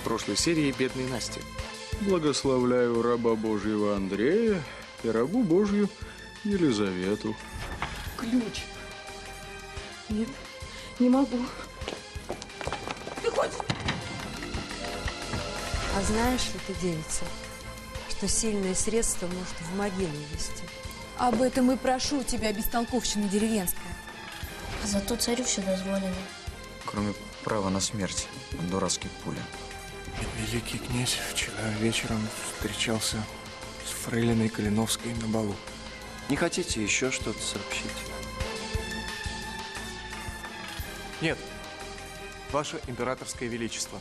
прошлой серии «Бедной Насти». Благословляю раба Божьего Андрея и рабу Божью Елизавету. Ключ. Нет, не могу. Ты хочешь? А знаешь ли ты, девица, что сильное средство может в могилу вести? Об этом и прошу тебя, бестолковщина деревенская. Зато царю все дозволено. Кроме права на смерть от дурацких пули. Великий князь вчера вечером встречался с фрейлиной Калиновской на балу. Не хотите еще что-то сообщить? Нет, ваше императорское величество.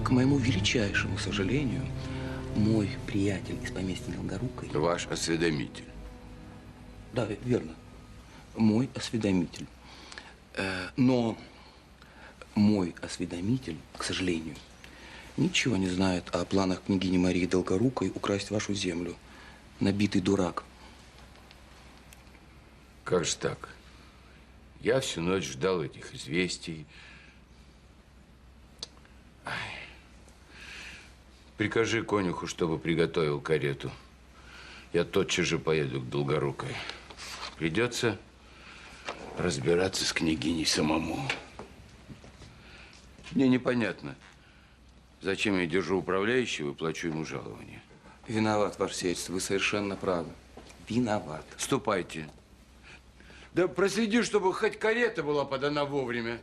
К моему величайшему сожалению, мой приятель из поместья Долгорукой… Ваш осведомитель. Да, верно. Мой осведомитель. Но мой осведомитель, к сожалению, ничего не знает о планах княгини Марии Долгорукой украсть вашу землю. Набитый дурак. Как же так? Я всю ночь ждал этих известий. Ай. Прикажи конюху, чтобы приготовил карету. Я тотчас же поеду к Долгорукой. Придется разбираться с княгиней самому. Мне непонятно, зачем я держу управляющего и плачу ему жалование. Виноват, ваше сиятельство, вы совершенно правы. Виноват. Ступайте. Да проследи, чтобы хоть карета была подана вовремя.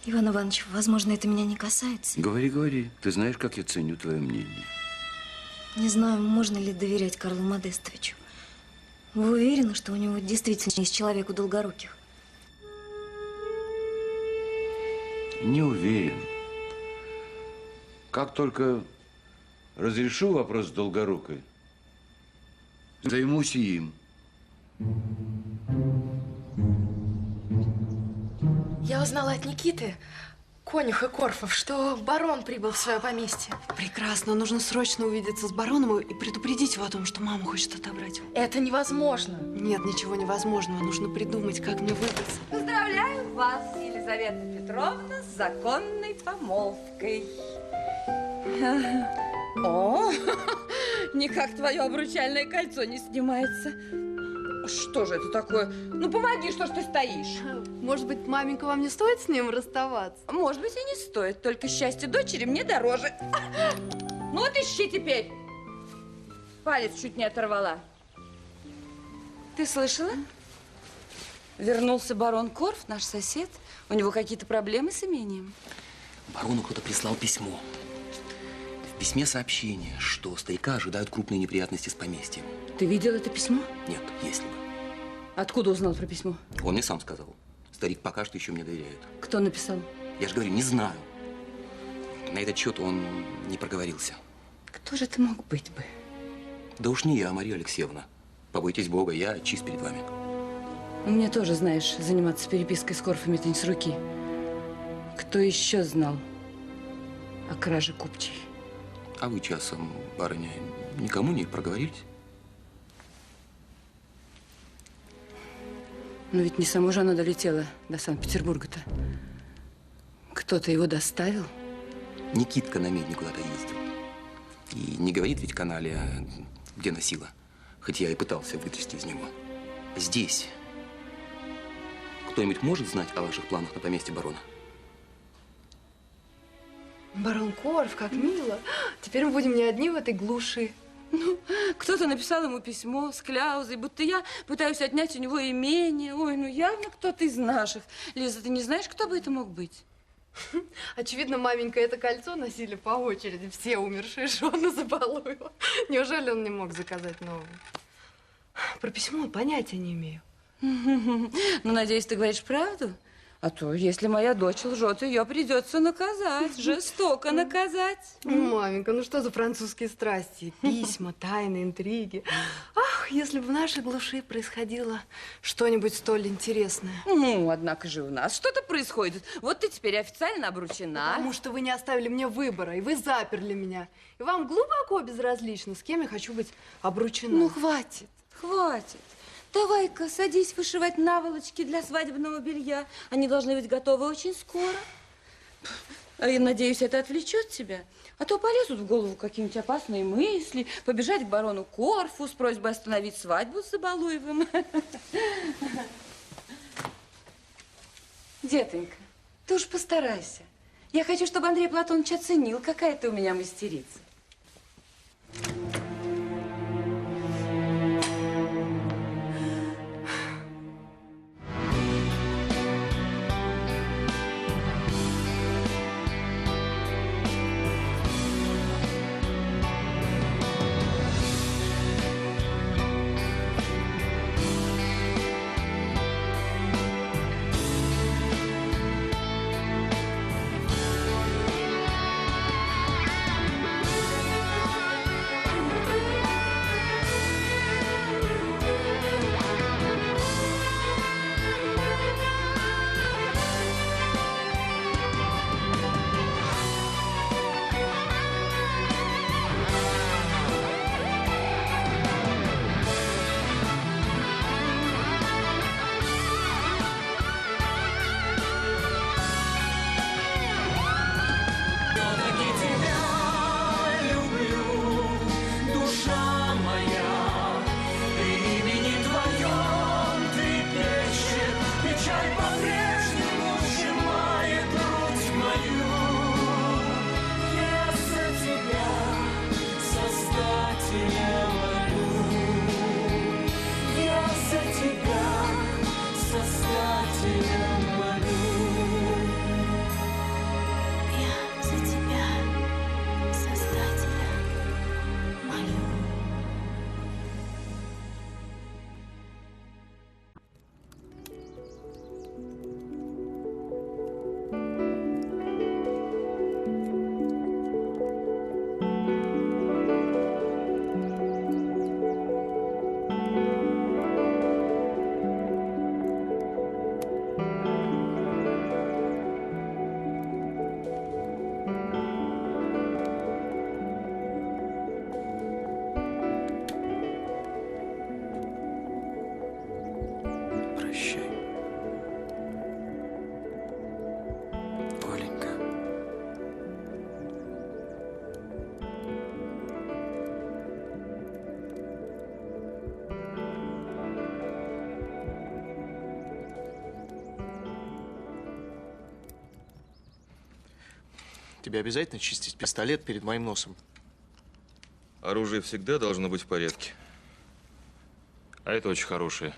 Иван Иванович, возможно, это меня не касается. Говори, говори. Ты знаешь, как я ценю твое мнение. Не знаю, можно ли доверять Карлу Модестовичу. Вы уверены, что у него действительно есть человек у Долгоруких? Не уверен. Как только разрешу вопрос с Долгорукой, займусь и им. Я узнала от Никиты, конюха Корфов, что барон прибыл в свое поместье. Прекрасно. Нужно срочно увидеться с бароном и предупредить его о том, что мама хочет отобрать его. Это невозможно. Нет, ничего невозможного. Нужно придумать, как мне выбраться. Поздравляю вас, Елизавета Петровна, с законной помолвкой. О, никак твое обручальное кольцо не снимается. Что же это такое? Ну, помоги, что ж ты стоишь? Может быть, маменька, вам не стоит с ним расставаться? Может быть, и не стоит, только счастье дочери мне дороже. Ну вот ищи теперь. Палец чуть не оторвала. Ты слышала? Вернулся барон Корф, наш сосед. У него какие-то проблемы с имением. Барону кто-то прислал письмо. В письме сообщение, что старика ожидают крупные неприятности с поместьем. Ты видел это письмо? Нет, если бы. Откуда узнал про письмо? Он мне сам сказал. Старик пока что еще мне доверяет. Кто написал? Я же говорю, не знаю. На этот счет он не проговорился. Кто же ты мог быть бы? Да уж не я, Мария Алексеевна. Побойтесь Бога, я чист перед вами. Мне тоже, знаешь, заниматься перепиской с Корфами-то не с руки. Кто еще знал о краже купчей? А вы часом, барыня, никому не проговорились? Но ведь не само же оно долетело до Санкт-Петербурга-то. Кто-то его доставил? Никитка на медне куда-то ездил. И не говорит ведь каналия, где носила. Хоть я и пытался вытрясти из него. Здесь кто-нибудь может знать о ваших планах на поместье барона? Барон Корф, как мило. Теперь мы будем не одни в этой глуши. Ну, кто-то написал ему письмо с кляузой, будто я пытаюсь отнять у него имение. Ой, ну явно кто-то из наших. Лиза, ты не знаешь, кто бы это мог быть? Очевидно, маменька это кольцо носили по очереди все умершие жены Забалуева. Неужели он не мог заказать новое? Про письмо понятия не имею. Ну, надеюсь, ты говоришь правду? А то, если моя дочь лжет, ее придется наказать, жестоко наказать. Маменька, ну что за французские страсти? Письма, тайны, интриги. Ах, если бы в нашей глуши происходило что-нибудь столь интересное. Ну, однако же у нас что-то происходит. Вот ты теперь официально обручена. Потому что вы не оставили мне выбора, и вы заперли меня. И вам глубоко безразлично, с кем я хочу быть обручена. Ну, хватит, хватит. Давай-ка садись вышивать наволочки для свадебного белья. Они должны быть готовы очень скоро. А я надеюсь, это отвлечет тебя. А то полезут в голову какие-нибудь опасные мысли. Побежать к барону Корфу с просьбой остановить свадьбу с Забалуевым. Детонька, ты уж постарайся. Я хочу, чтобы Андрей Платонович оценил, какая ты у меня мастерица. Тебе обязательно чистить пистолет перед моим носом? Оружие всегда должно быть в порядке. А это очень хорошие.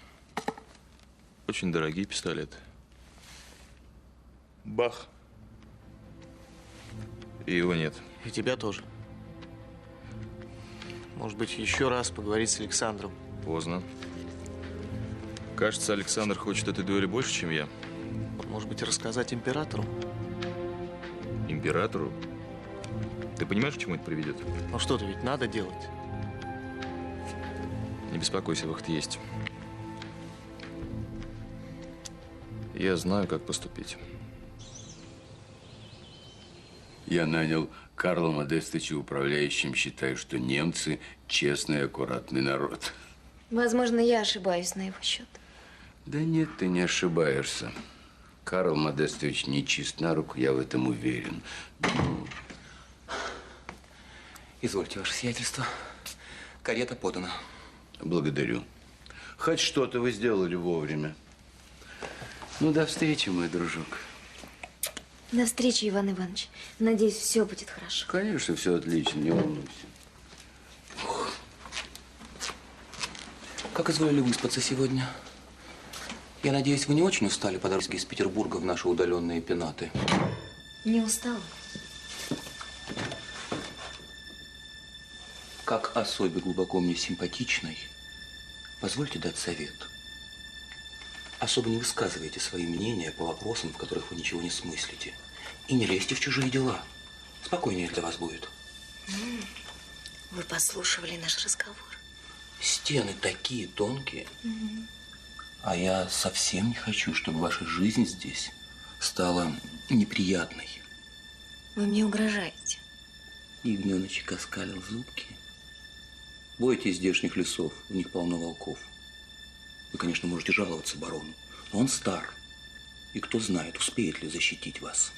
Очень дорогие пистолеты. Бах. И его нет. И тебя тоже. Может быть, еще раз поговорить с Александром? Поздно. Кажется, Александр хочет этой дуэли больше, чем я. Может быть, рассказать императору? Императору? Ты понимаешь, к чему это приведет? Ну что-то ведь надо делать. Не беспокойся, выход есть. Я знаю, как поступить. Я нанял Карла Модестовича управляющим, считаю, что немцы честный и аккуратный народ. Возможно, я ошибаюсь на его счет. Да нет, ты не ошибаешься. Карл Модестович не чист на руку, я в этом уверен. Извольте, ваше сиятельство. Карета подана. Благодарю. Хоть что-то вы сделали вовремя. Ну, до встречи, мой дружок. До встречи, Иван Иванович. Надеюсь, все будет хорошо. Конечно, все отлично, не волнуйся. Как изволили выспаться сегодня? Я надеюсь, вы не очень устали по дороге из Петербурга в наши удаленные пенаты? Не устала. Как особе глубоко мне симпатичной, позвольте дать совет. Особо не высказывайте свои мнения по вопросам, в которых вы ничего не смыслите. И не лезьте в чужие дела. Спокойнее для вас будет. Вы послушивали наш разговор. Стены такие тонкие. А я совсем не хочу, чтобы ваша жизнь здесь стала неприятной. Вы мне угрожаете. Ягненочек оскалил зубки. Бойтесь здешних лесов, в них полно волков. Вы, конечно, можете жаловаться барону, но он стар. И кто знает, успеет ли защитить вас.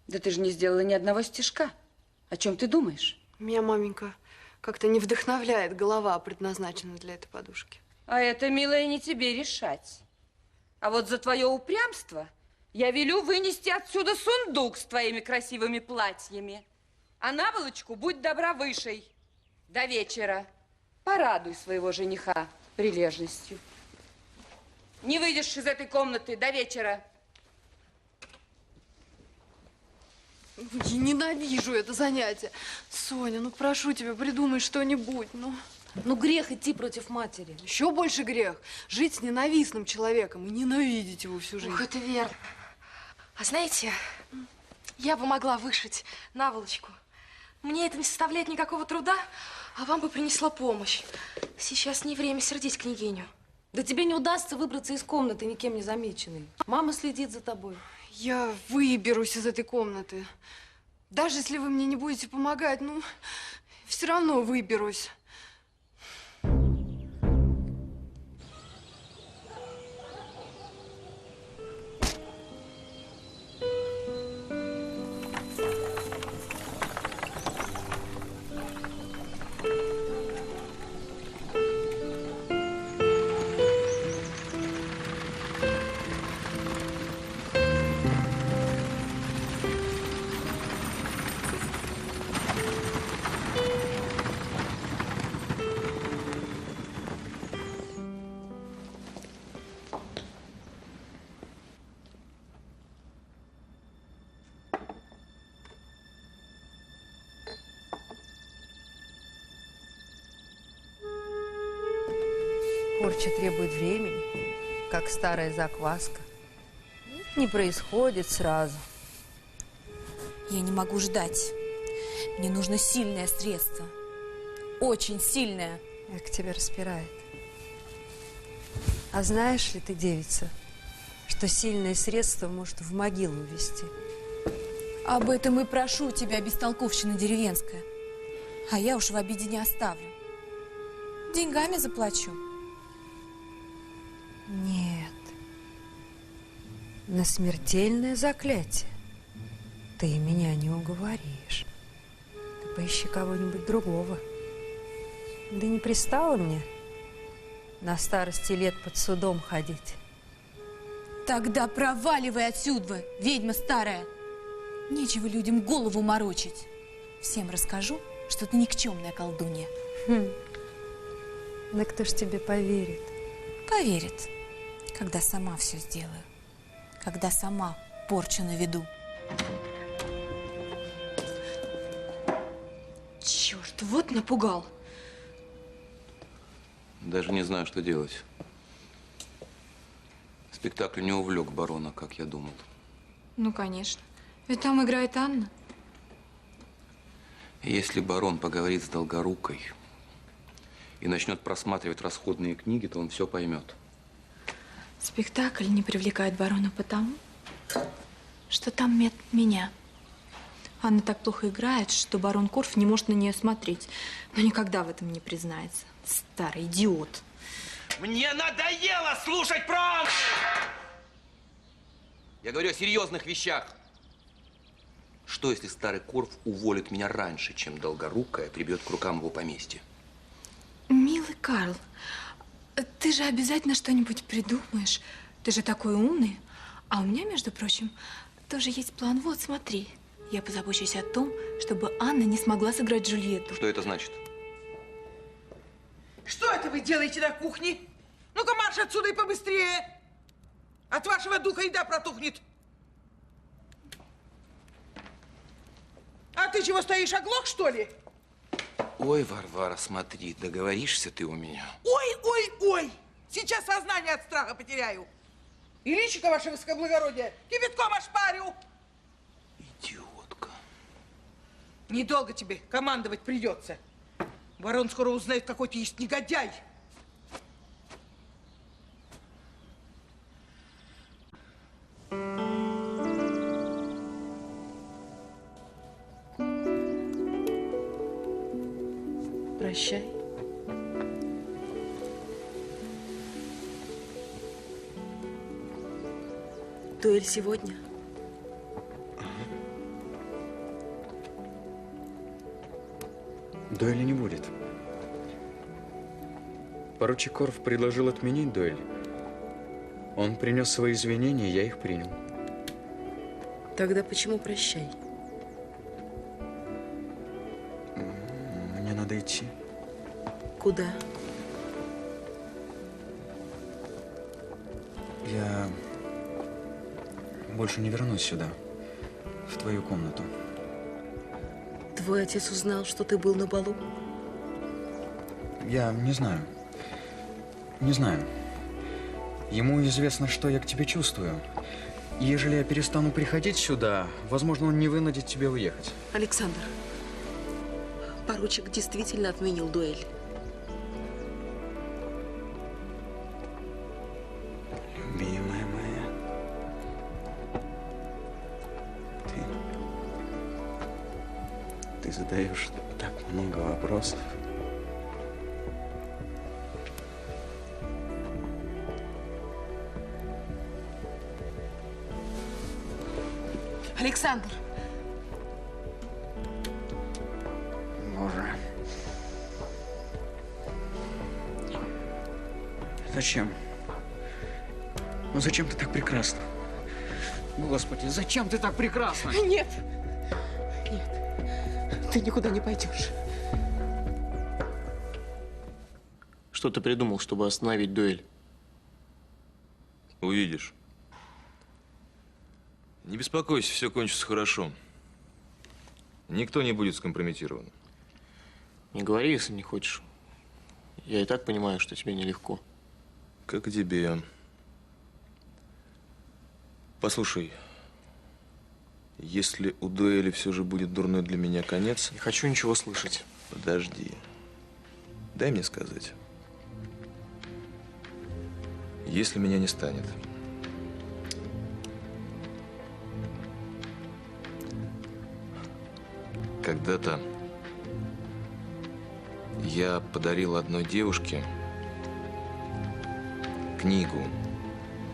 Да ты же не сделала ни одного стишка. О чем ты думаешь? Меня, маменька, как-то не вдохновляет голова, предназначенная для этой подушки. А это, милая, не тебе решать. А вот за твое упрямство я велю вынести отсюда сундук с твоими красивыми платьями. А наволочку будь добра вышей. До вечера. Порадуй своего жениха прилежностью. Не выйдешь из этой комнаты до вечера. Я ненавижу это занятие. Соня, ну прошу тебя, придумай что-нибудь, ну. Ну, грех идти против матери. Еще больше грех жить с ненавистным человеком и ненавидеть его всю жизнь. Ох, это верно. А знаете, я бы могла вышить наволочку. Мне это не составляет никакого труда, а вам бы принесла помощь. Сейчас не время сердить княгиню. Да тебе не удастся выбраться из комнаты, никем не замеченной. Мама следит за тобой. Я выберусь из этой комнаты. Даже если вы мне не будете помогать, ну, все равно выберусь. Порча требует времени, как старая закваска. Не происходит сразу. Я не могу ждать. Мне нужно сильное средство. Очень сильное. Как тебя распирает. А знаешь ли ты, девица, что сильное средство может в могилу увести? Об этом и прошу тебя, бестолковщина деревенская. А я уж в обиде не оставлю. Деньгами заплачу. Нет. На смертельное заклятие ты меня не уговоришь. Ты поищи кого-нибудь другого. Да не пристало мне на старости лет под судом ходить. Тогда проваливай отсюда, ведьма старая. Нечего людям голову морочить. Всем расскажу, что ты никчемная колдунья. Да кто ж тебе поверит? Поверит, когда сама все сделаю. Когда сама порчу наведу. Черт, вот напугал. Даже не знаю, что делать. Спектакль не увлек барона, как я думал. Ну, конечно. Ведь там играет Анна. Если барон поговорит с Долгорукой и начнет просматривать расходные книги, то он все поймет. Спектакль не привлекает барона потому, что там нет меня. Анна так плохо играет, что барон Корф не может на нее смотреть, но никогда в этом не признается. Старый идиот. Мне надоело слушать про Анну! Я говорю о серьезных вещах. Что, если старый Корф уволит меня раньше, чем Долгорукая прибьет к рукам его поместье? Милый Карл, Ты же обязательно что-нибудь придумаешь. Ты же такой умный. А у меня, между прочим, тоже есть план. Вот, смотри. Я позабочусь о том, чтобы Анна не смогла сыграть Джульетту. Что это значит? Что это вы делаете на кухне? Ну-ка, марш отсюда и побыстрее. От вашего духа еда протухнет. А ты чего стоишь, оглох, что ли? Ой, Варвара, смотри, договоришься ты у меня. Ой, ой, ой! Сейчас сознание от страха потеряю. И личико ваше высокоблагородие кипятком ошпарю. Идиотка. Недолго тебе командовать придется. Барон скоро узнает, какой ты есть негодяй. Прощай. Дуэль сегодня. Дуэли не будет. Поручик Корф предложил отменить дуэль. Он принес свои извинения, я их принял. Тогда почему прощай? Мне надо идти. Куда? Я больше не вернусь сюда, в твою комнату. Твой отец узнал, что ты был на балу? Я не знаю. Не знаю. Ему известно, что я к тебе чувствую. И ежели я перестану приходить сюда, возможно, он не вынудит тебя уехать. Александр, поручик действительно отменил дуэль. Любимая моя, ты задаешь так много вопросов. Александр! Боже. Зачем? Ну зачем ты так прекрасна? Господи, зачем ты так прекрасна? Нет! Нет, ты никуда не пойдешь. Что ты придумал, чтобы остановить дуэль? Увидишь. Не беспокойся, все кончится хорошо. Никто не будет скомпрометирован. Не говори, если не хочешь. Я и так понимаю, что тебе нелегко. Как и тебе. Послушай, если у дуэли все же будет дурной для меня конец… Не хочу ничего слышать. Подожди. Дай мне сказать. Если меня не станет, когда-то я подарил одной девушке книгу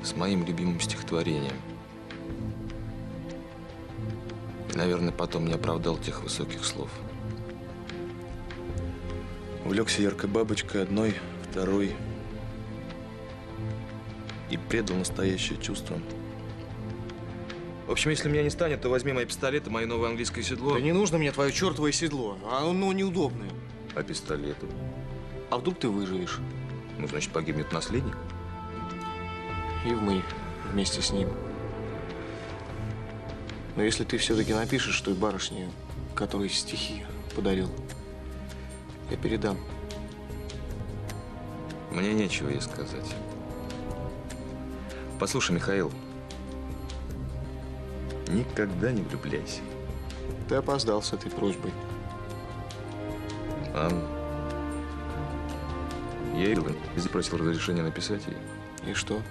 с моим любимым стихотворением. И, наверное, потом не оправдал тех высоких слов. Увлекся яркой бабочкой одной, второй. И предал настоящее чувство. В общем, если меня не станет, то возьми мои пистолеты, мое новое английское седло. Да не нужно мне твое чертовое седло. Оно неудобное. А пистолеты? А вдруг ты выживешь? Ну, значит, погибнет наследник. И мы вместе с ним. Но если ты все-таки напишешь той барышне, которой стихи подарил, я передам. Мне нечего ей сказать. Послушай, Михаил, никогда не влюбляйся. Ты опоздал с этой Анна. Я ее запросил разрешения написать ей. И что?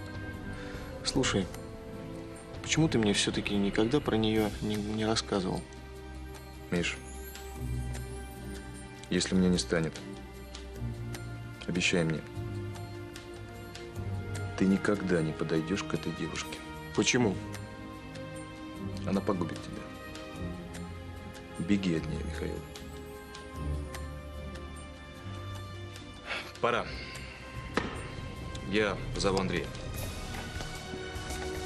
Слушай, почему ты мне все-таки никогда про нее не рассказывал? Миш, если меня не станет, обещай мне, ты никогда не подойдешь к этой девушке. Почему? Она погубит тебя. Беги от нее, Михаил. Пора. Я позову Андрея.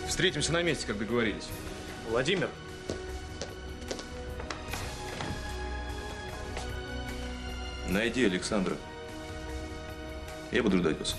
Встретимся на месте, как договорились. Владимир. Найди Александра. Я буду ждать вас.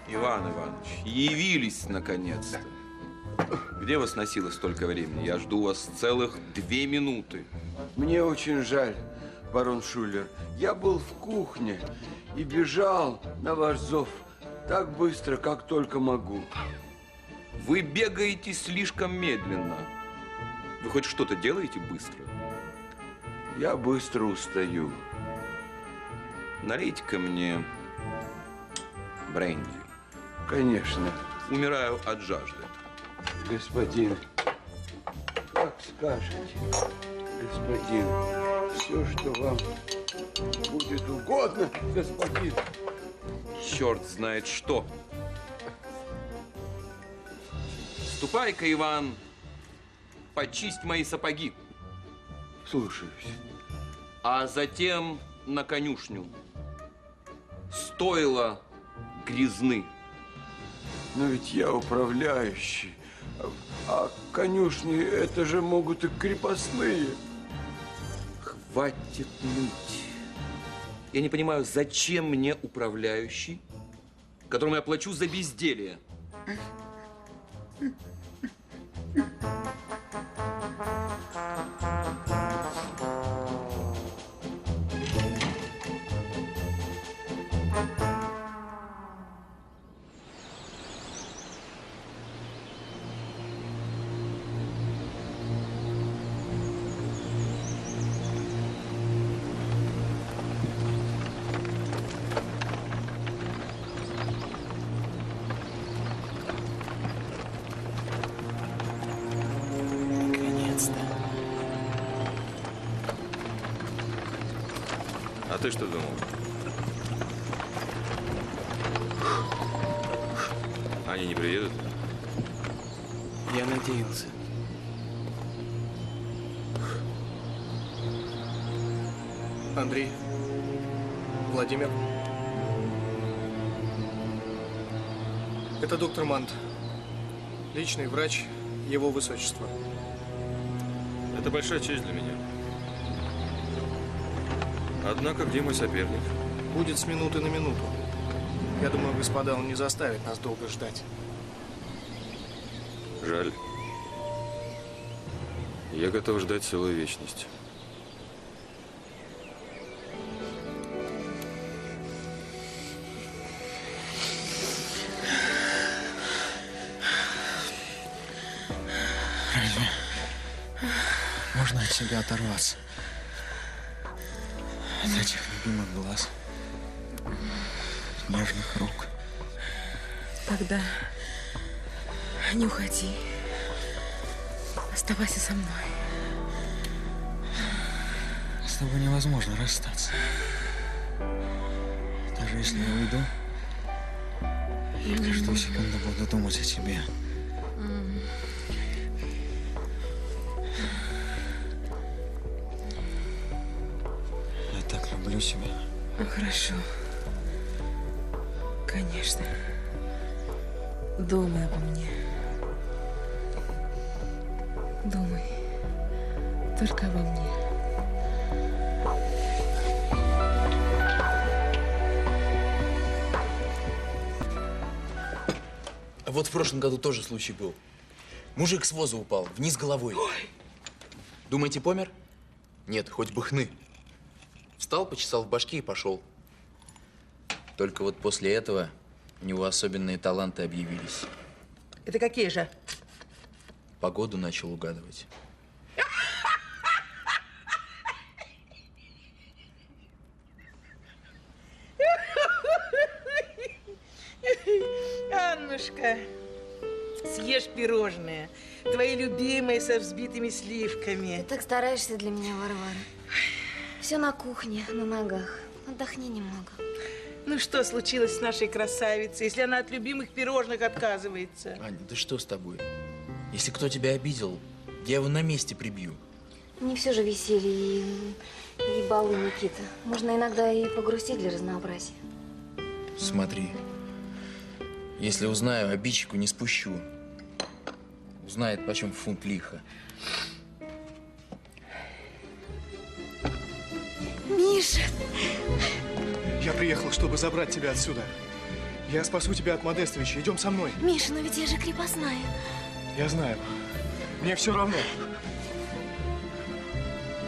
Иван Иванович, явились наконец-то. Где вас носило столько времени? Я жду вас целых 2 минуты. Мне очень жаль, барон Шулер. Я был в кухне и бежал на ваш зов так быстро, как только могу. Вы бегаете слишком медленно. Вы хоть что-то делаете быстро? Я быстро устаю. Налейте-ка мне бренди. Конечно. Умираю от жажды. Господин, как скажете, господин, все, что вам будет угодно, господин. Черт знает что. Ступай-ка, Иван, почисть мои сапоги. Слушаюсь. А затем на конюшню. Стойла грязны. Но ведь я управляющий. А конюшни, это же могут и крепостные. Хватит ныть. Я не понимаю, зачем мне управляющий, которому я плачу за безделье? А ты что думал? Они не приедут? Я надеялся. Андрей. Владимир. Это доктор Мант. Личный врач Его Высочества. Это большая честь для меня. Однако, где мой соперник? Будет с минуты на минуту. Я думаю, господа, он не заставит нас долго ждать. Жаль. Я готов ждать целую вечность. Разве можно от себя оторваться? От этих любимых глаз, нежных рук. Тогда не уходи. Оставайся со мной. С тобой невозможно расстаться. Даже если я уйду, я каждую секунду буду думать о тебе. Я так люблю тебя. Хорошо. Конечно. Думай обо мне. Думай. Только обо мне. Вот в прошлом году тоже случай был. Мужик с воза упал, вниз головой. Ой. Думаете, помер? Нет, хоть бы хны. Встал, почесал в башке и пошел. Только вот после этого у него особенные таланты объявились. Это какие же? Погоду начал угадывать. Аннушка, съешь пирожные. Твои любимые со взбитыми сливками. Ты так стараешься для меня, Варвара. Все на кухне, на ногах. Отдохни немного. Ну что случилось с нашей красавицей, если она от любимых пирожных отказывается? Аня, да что с тобой? Если кто тебя обидел, я его на месте прибью. Не все же веселье и балы, Никита. Можно иногда и погрустить для разнообразия. Смотри, если узнаю, обидчику не спущу. Узнает, почем фунт лиха. Миша! Я приехал, чтобы забрать тебя отсюда. Я спасу тебя от Модестовича. Идем со мной. Миша, но ведь я же крепостная. Я знаю. Мне все равно.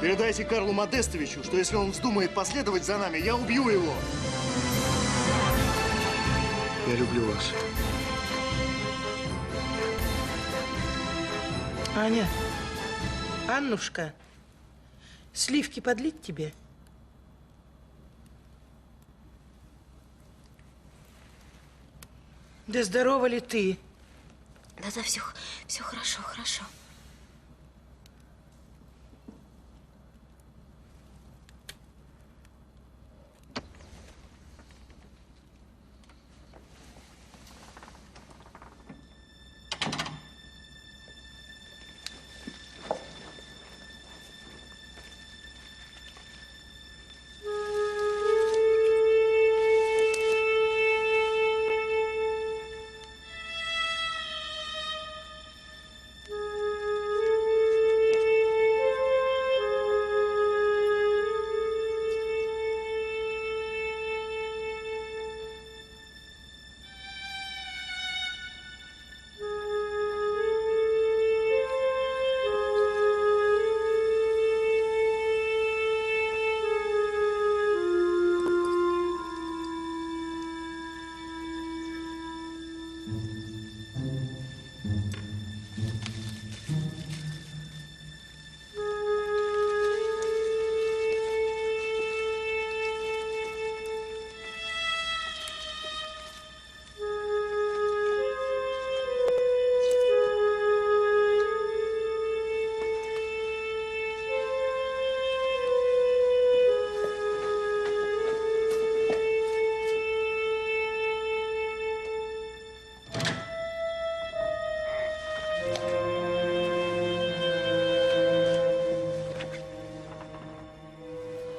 Передайте Карлу Модестовичу, что если он вздумает последовать за нами, я убью его. Я люблю вас. Аня, Аннушка, сливки подлить тебе? Да здорова ли ты? Да-да, все хорошо, хорошо.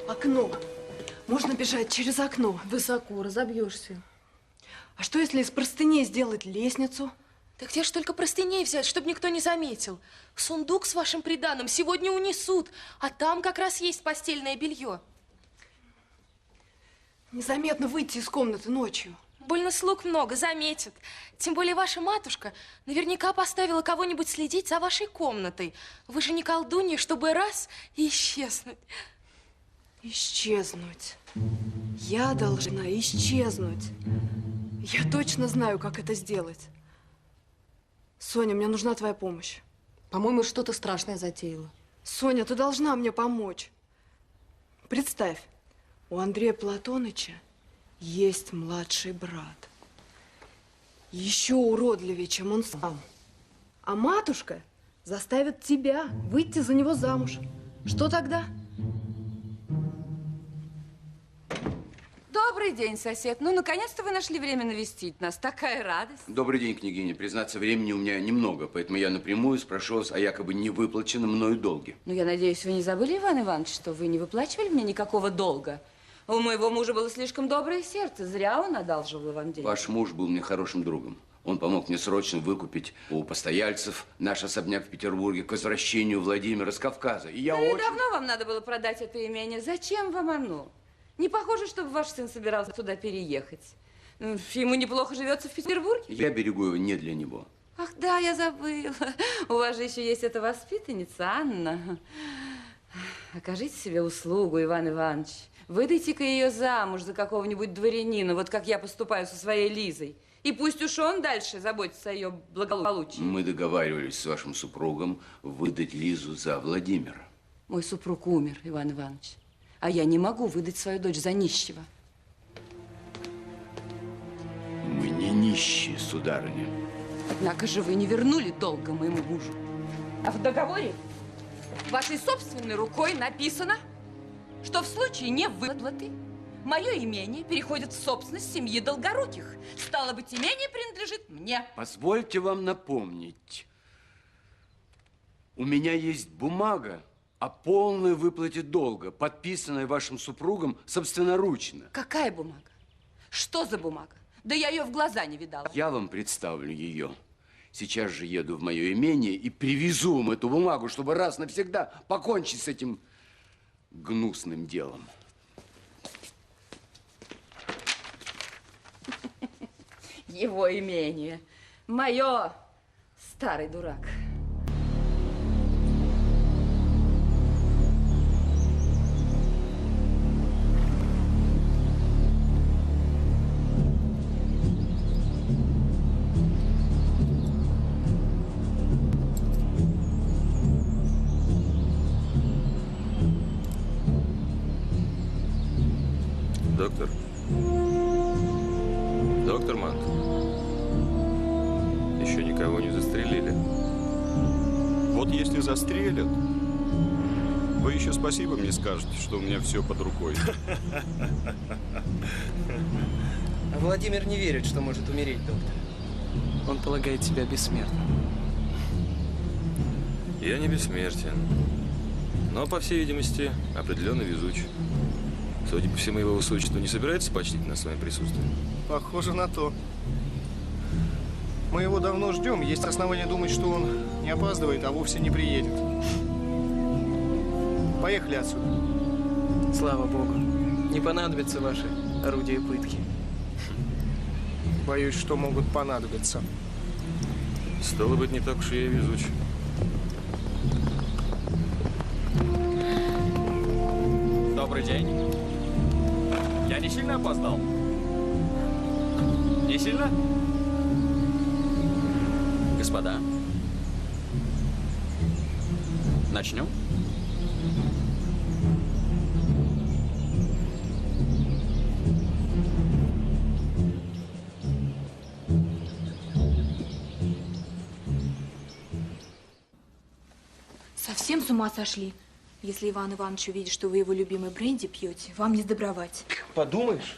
Окно. Можно бежать через окно. Высоко, разобьешься. А что, если из простыней сделать лестницу? Да где ж только простыней взять, чтобы никто не заметил? Сундук с вашим приданым сегодня унесут, а там как раз есть постельное белье. Незаметно выйти из комнаты ночью. Больно слуг много, заметят. Тем более ваша матушка наверняка поставила кого-нибудь следить за вашей комнатой. Вы же не колдунья, чтобы раз и исчезнуть. Исчезнуть. Я должна исчезнуть. Я точно знаю, как это сделать. Соня, мне нужна твоя помощь. По-моему, что-то страшное затеяла. Соня, ты должна мне помочь. Представь, у Андрея Платоныча есть младший брат. Еще уродливее, чем он сам. А матушка заставит тебя выйти за него замуж. Что тогда? Добрый день, сосед. Ну, наконец-то вы нашли время навестить нас. Такая радость. Добрый день, княгиня. Признаться, времени у меня немного, поэтому я напрямую спрошу вас о якобы невыплаченном мною долге. Ну, я надеюсь, вы не забыли, Иван Иванович, что вы не выплачивали мне никакого долга. У моего мужа было слишком доброе сердце. Зря он одалживал вам деньги. Ваш муж был мне хорошим другом. Он помог мне срочно выкупить у постояльцев наш особняк в Петербурге к возвращению Владимира с Кавказа. И я Да и очень... давно вам надо было продать это имение. Зачем вам оно? Не похоже, чтобы ваш сын собирался туда переехать. Ему неплохо живется в Петербурге. Я берегу его не для него. Ах, да, я забыла. У вас же еще есть эта воспитанница, Анна. Окажите себе услугу, Иван Иванович. Выдайте-ка ее замуж за какого-нибудь дворянина, вот как я поступаю со своей Лизой. И пусть уж он дальше заботится о ее благополучии. Мы договаривались с вашим супругом выдать Лизу за Владимира. Мой супруг умер, Иван Иванович. А я не могу выдать свою дочь за нищего. Мы не нищие, сударыня. Однако же вы не вернули долга моему мужу. А в договоре вашей собственной рукой написано, что в случае невыплаты мое имение переходит в собственность семьи Долгоруких. Стало быть, имение принадлежит мне. Позвольте вам напомнить. У меня есть бумага о полной выплате долга, подписанная вашим супругом собственноручно. Какая бумага? Что за бумага? Да я ее в глаза не видала. Я вам представлю ее. Сейчас же еду в мое имение и привезу вам эту бумагу, чтобы раз навсегда покончить с этим гнусным делом. Его имение. Мое, старый дурак. Доктор. Доктор Мант. Еще никого не застрелили. Вот если застрелят, вы еще спасибо мне скажете, что у меня все под рукой. Владимир не верит, что может умереть, доктор. Он полагает себя бессмертным. Я не бессмертен. Но, по всей видимости, определенно везуч. Судя по всему, его высочество не собирается почтить нас своим присутствием. Похоже на то. Мы его давно ждем. Есть основания думать, что он не опаздывает, а вовсе не приедет. Поехали отсюда. Слава Богу. Не понадобятся ваши орудия пытки. Боюсь, что могут понадобиться. Стало быть, не так уж я и везуч. Добрый день. Я не сильно опоздал? Не сильно? Господа, начнем? Совсем с ума сошли? Если Иван Иванович увидит, что вы его любимый бренди пьете, вам не сдобровать. Подумаешь,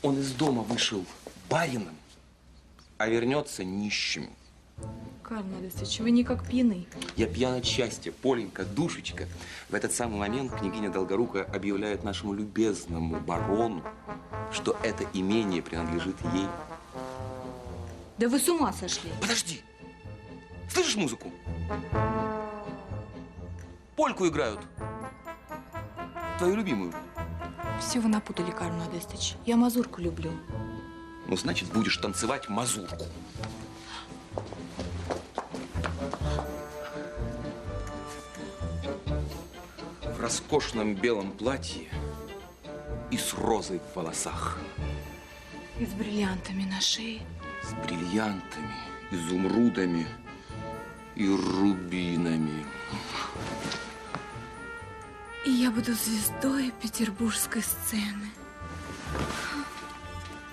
он из дома вышел барином, а вернется нищим. Карл Модестович, вы не как пьяный. Я пьян от счастья, Поленька, душечка. В этот самый момент княгиня Долгорукая объявляет нашему любезному барону, что это имение принадлежит ей. Да вы с ума сошли. Подожди! Слышишь музыку? Польку играют. Твою любимую. Все вы напутали, Карл Модестович. Я мазурку люблю. Ну, значит, будешь танцевать мазурку. В роскошном белом платье и с розой в волосах. И с бриллиантами на шее. С бриллиантами, изумрудами и рубинами. И я буду звездой петербургской сцены.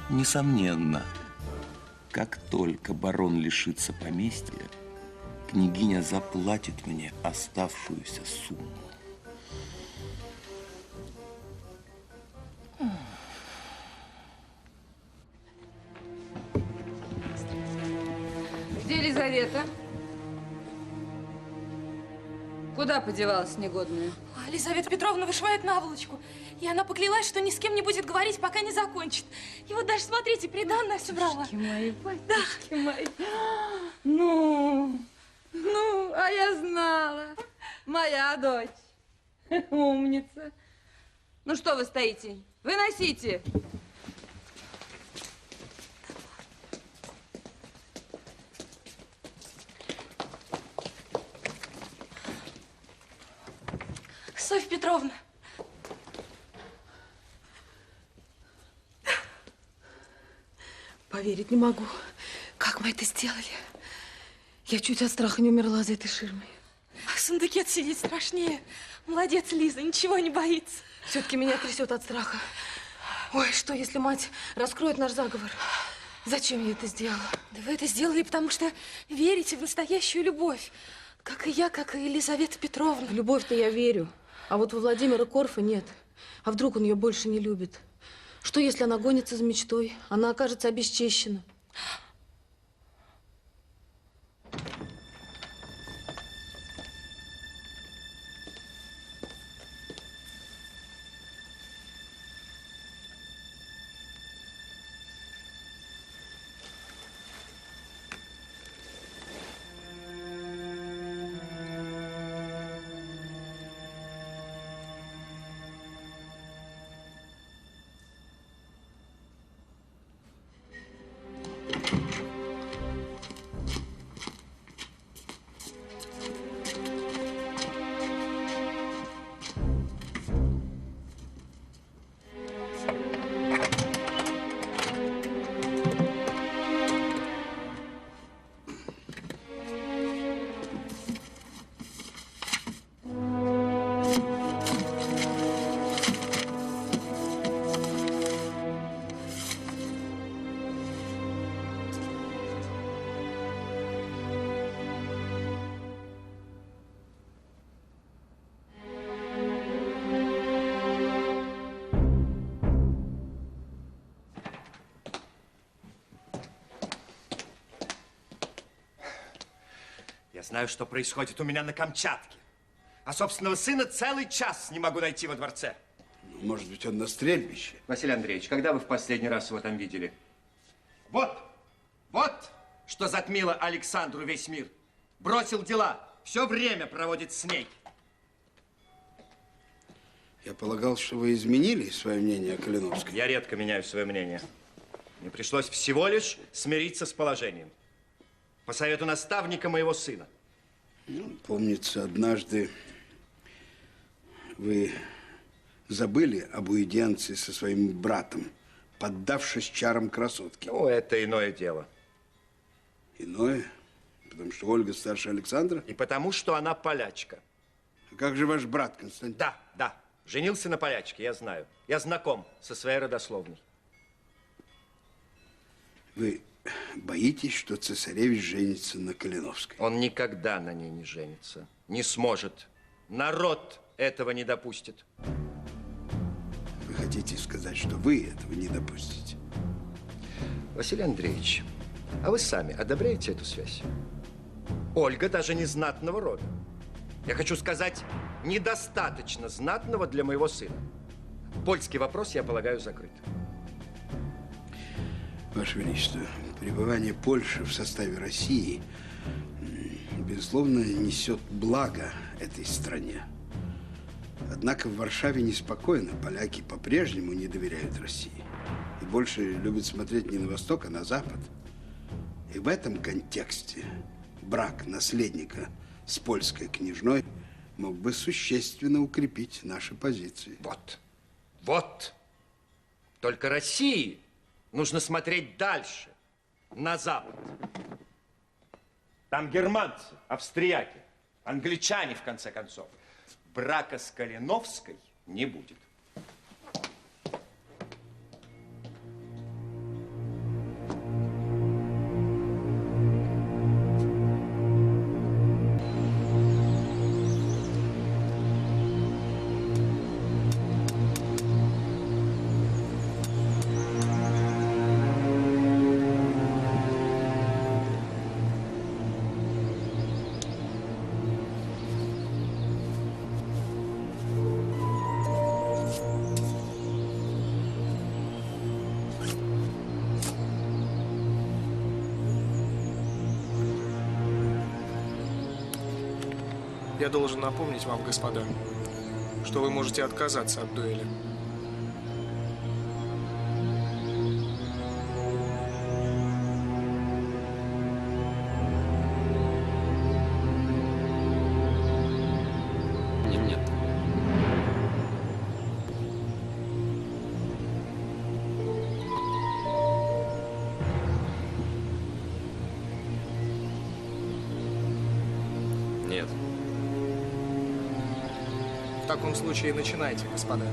Несомненно, как только барон лишится поместья, княгиня заплатит мне оставшуюся сумму. Где Елизавета? Куда подевалась негодная? Елизавета Петровна вышивает наволочку. И она поклялась, что ни с кем не будет говорить, пока не закончит. И вот даже, смотрите, приданное собрала. Батюшки мои, батюшки мои. Ну, а я знала. Моя дочь. Умница. Ну что вы стоите? Выносите. Софья Петровна. Поверить не могу, как мы это сделали. Я чуть от страха не умерла за этой ширмой. В сундуке сидеть страшнее. Молодец, Лиза, ничего не боится. Все-таки меня трясет от страха. Ой, что, если мать раскроет наш заговор? Зачем я это сделала? Да вы это сделали, потому что верите в настоящую любовь. Как и я, как и Елизавета Петровна. В любовь-то я верю. А вот во Владимира Корфа нет. А вдруг он ее больше не любит? Что, если она гонится за мечтой? Она окажется обесчещена. Я знаю, что происходит у меня на Камчатке. А собственного сына целый час не могу найти во дворце. Ну, может быть, он на стрельбище? Василий Андреевич, когда вы в последний раз его там видели? Вот что затмило Александру весь мир. Бросил дела, все время проводит с ней. Я полагал, что вы изменили свое мнение о Калиновской. Я редко меняю свое мнение. Мне пришлось всего лишь смириться с положением. По совету наставника моего сына. Ну, помнится, однажды вы забыли об уидиенции со своим братом, поддавшись чарам красотки. Ну, это иное дело. Иное? Потому что Ольга старше Александра? И потому, что она полячка. А как же ваш брат, Константин? Да. Женился на полячке, я знаю. Я знаком со своей родословной. Вы боитесь, что цесаревич женится на Калиновской? Он никогда на ней не женится. Не сможет. Народ этого не допустит. Вы хотите сказать, что вы этого не допустите? Василий Андреевич, а вы сами одобряете эту связь? Ольга даже не знатного рода. Я хочу сказать, недостаточно знатного для моего сына. Польский вопрос, я полагаю, закрыт. Ваше Величество, пребывание Польши в составе России, безусловно, несет благо этой стране. Однако в Варшаве неспокойно. Поляки по-прежнему не доверяют России. И больше любят смотреть не на восток, а на запад. И в этом контексте брак наследника с польской княжной мог бы существенно укрепить наши позиции. Вот. Только России нужно смотреть дальше, на запад. Там германцы, австрияки, англичане, в конце концов. Брака с Калиновской не будет. Я должен напомнить вам, господа, что вы можете отказаться от дуэли. Нет. Нет. В таком случае начинайте, господа.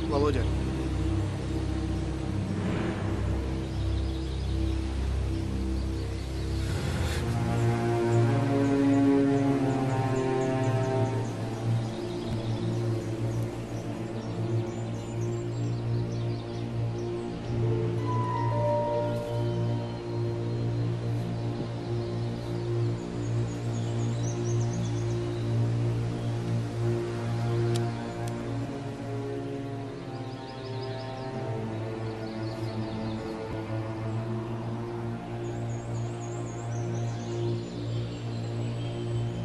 Володя.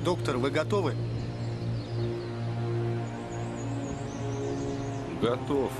Доктор, вы готовы? Готов.